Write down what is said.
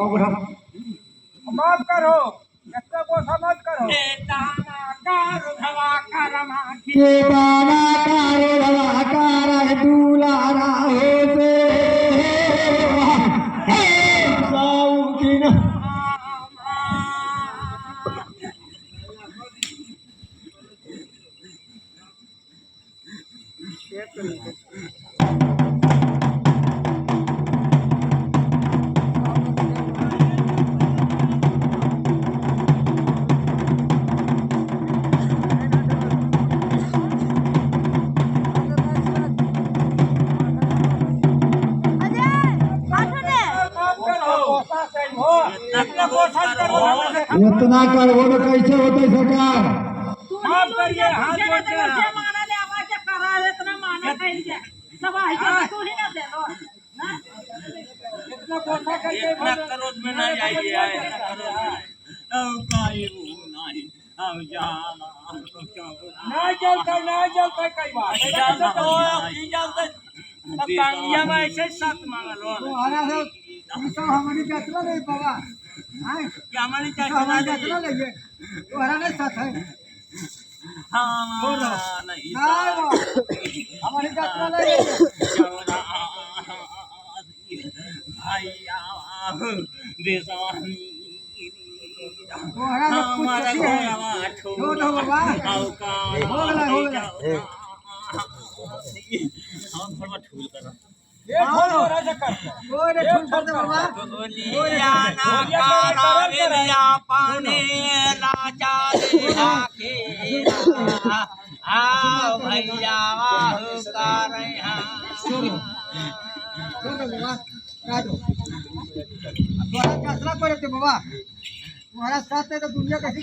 उठा मत करो इसका गोसा मत करो के दाना कारो धवाकार दुलारा हो से साउकिन इतना करबो तो कैसे होते सरकार माफ करिए हाथ जोड़ के इतना गोसा करके करोड़ में ना जाइए आए ना जलता कई बार ऐसे साथ मांगलो तुम्हारा सब हमारी यात्रा नहीं बाबा कि हमारी हमारी यात्रा नहीं है तुम्हारा नहीं साथ है नहीं हमारी यात्रा नहीं है तुम्हारा हमारा छोड़ बाबा हो गया ये छोड़ो राजा कर कोई नहीं छोड़ दे बाबा पाने लाचा भैया छोड़ दे बाबा राजो तुम्हारा यात्रा करे थे बाबा तुम्हारा साथ है तो दुनिया कैसी